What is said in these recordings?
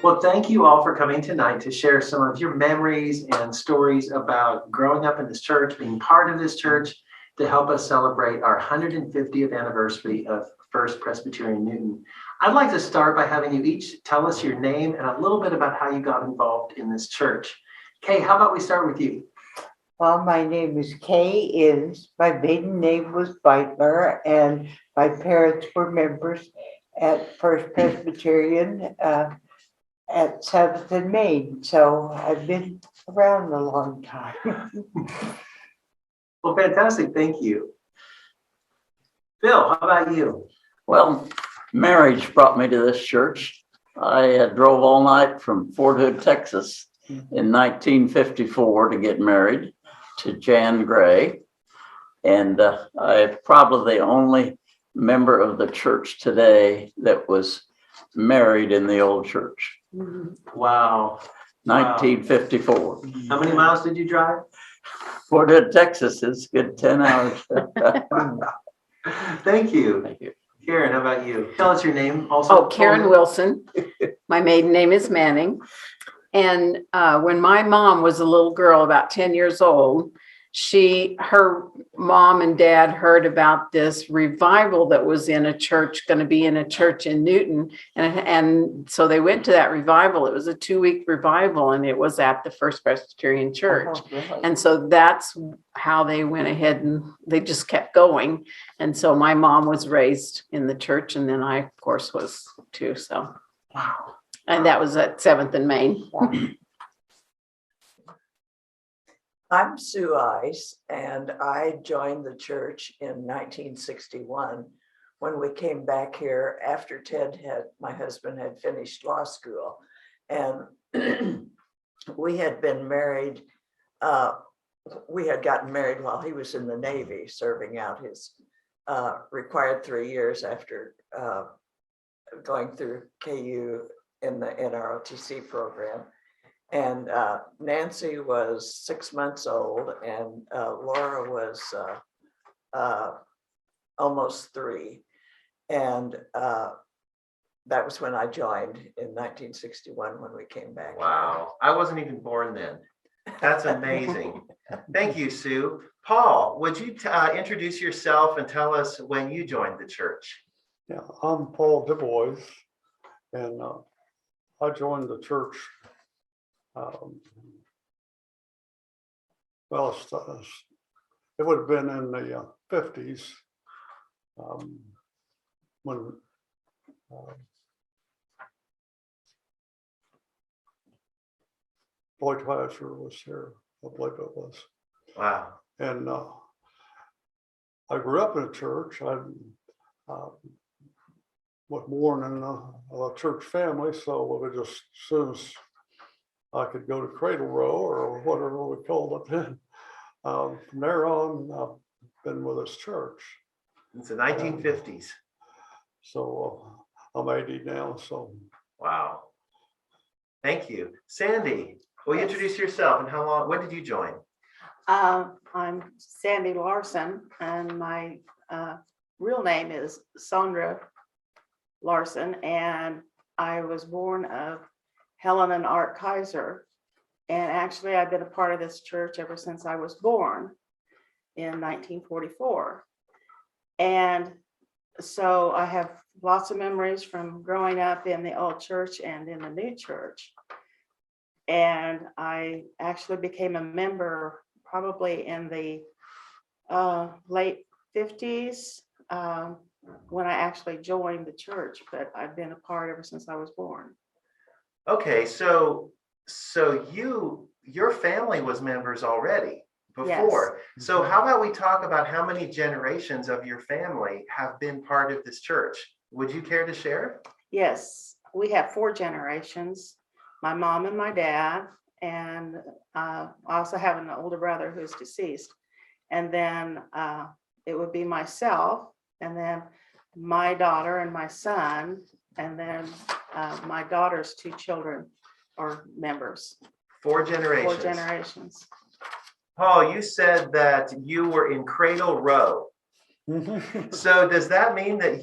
Well, thank you all for coming tonight to share some of your memories and stories about growing up in this church, being part of this church, to help us celebrate our 150th anniversary of First Presbyterian Newton. I'd like to start by having you each tell us your name and a little bit about how you got involved in this church. Kay, how about we start with you? Well, my name is Kay. My maiden name was Beitler, and my parents were members at First Presbyterian at 7th and Main. So I've been around a long time. Well, fantastic. Thank you. Phil, how about you? Well, marriage brought me to this church. I drove all night from Fort Hood, Texas in 1954 to get married to Jan Gray. And I'm probably the only member of the church today that was married in the old church. Wow. 1954. How many miles did you drive? Fort Hood, Texas is good 10 hours. Thank you. Thank you. Karen, how about you? Tell us your name also. Oh, Karen Wilson. My maiden name is Manning. And when my mom was a little girl, about 10 years old, her mom and dad heard about this revival that was in a church, going to be in a church in Newton. And so they went to that revival. It was a 2-week revival, and it was at the First Presbyterian Church. Oh, really? And so that's how they went ahead, and they just kept going. And so my mom was raised in the church, and then I, of course, was too. So, Wow. and that was at 7th and Main. I'm Sue Ice, and I joined the church in 1961 when we came back here after my husband had finished law school. And we had been married, we had gotten married while he was in the Navy, serving out his required 3 years after going through KU in the NROTC program. And Nancy was 6 months old, and Laura was almost 3. And that was when I joined in 1961 when we came back. Wow. I wasn't even born then. That's amazing. Thank you, Sue. Paul, would you introduce yourself and tell us when you joined the church? Yeah, I'm Paul DuBois, and I joined the church. Well, it would have been in the 50s when Boyd Thrasher was here, I believe it was. Wow. And I grew up in a church. I was born in a church family, so it was just as soon as I could go to Cradle Row or whatever we called it then. From there on, I've been with this church. It's the 1950s. So I'm 80 now. So Wow. Thank you. Sandy, will you introduce yourself and when did you join? I'm Sandy Larson, and my real name is Sandra Larson, and I was born of Helen and Art Kaiser. And actually, I've been a part of this church ever since I was born in 1944. And so I have lots of memories from growing up in the old church and in the new church. And I actually became a member probably in the late 50s when I actually joined the church, but I've been a part ever since I was born. Okay, so your family was members already before. Yes. So how about we talk about how many generations of your family have been part of this church? Would you care to share? Yes, we have 4 generations. My mom and my dad, and I also have an older brother who's deceased. And then it would be myself, and then my daughter and my son, and then my daughter's 2 children are members. 4 generations. 4 generations. Paul, you said that you were in Cradle Row. So does that mean that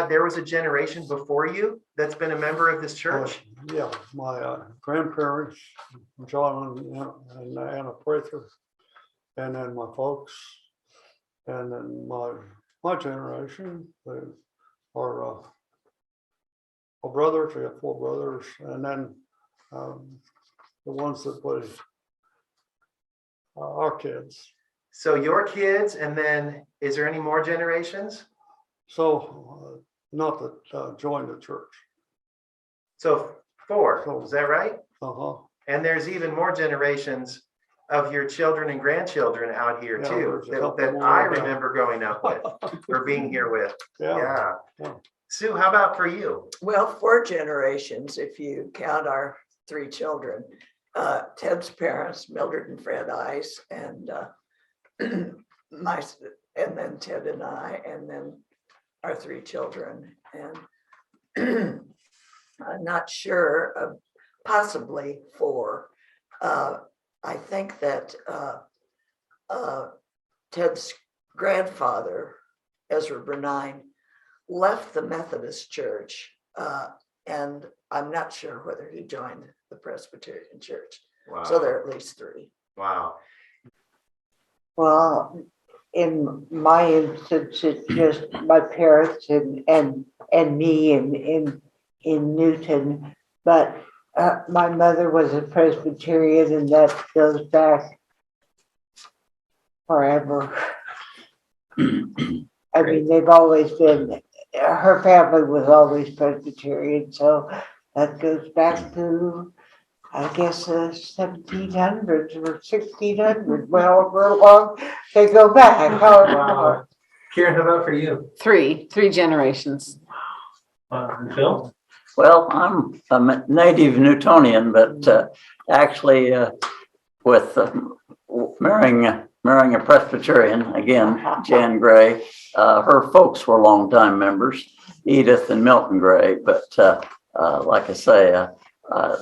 there was a generation before you that's been a member of this church? Yeah, my grandparents, John and Anna Prather, and then my folks, and then my generation, they are my brothers. I got 4 brothers, and then the ones that play our kids. So your kids, and then is there any more generations? So not that joined the church. So 4, is that right? Uh-huh. And there's even more generations of your children and grandchildren out here Yeah, too, there's a couple that more, I yeah. remember growing up with or being here with. Yeah. Yeah. Sue, how about for you? Well, 4 generations, if you count our 3 children. Ted's parents, Mildred and Fred Ice, and and then Ted and I, and then our 3 children. And I'm not sure, possibly 4. I think that Ted's grandfather, Ezra Bernine, left the Methodist Church, and I'm not sure whether he joined the Presbyterian Church. Wow. So there are at least 3. Wow. Well, in my instance, it's just my parents and me in Newton. But my mother was a Presbyterian, and that goes back forever. I mean, they've always been, her family was always Presbyterian, so that goes back to, I guess, 1700s or 1600s. Well, real long, they go back. Wow. Kieran, how about for you? 3 generations. And Phil? Well, I'm a native Newtonian, but actually with marrying a Presbyterian, again, Jan Gray, her folks were longtime members, Edith and Milton Gray. But like I say,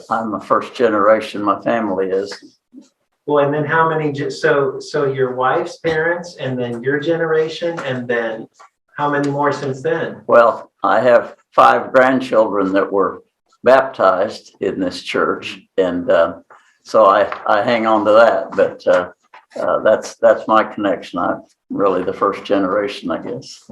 I'm a first generation, my family is. Well, and then how many, so your wife's parents, and then your generation, and then how many more since then? Well, I have 5 grandchildren that were baptized in this church, and so I hang on to that. But that's my connection. I'm really the first generation, I guess.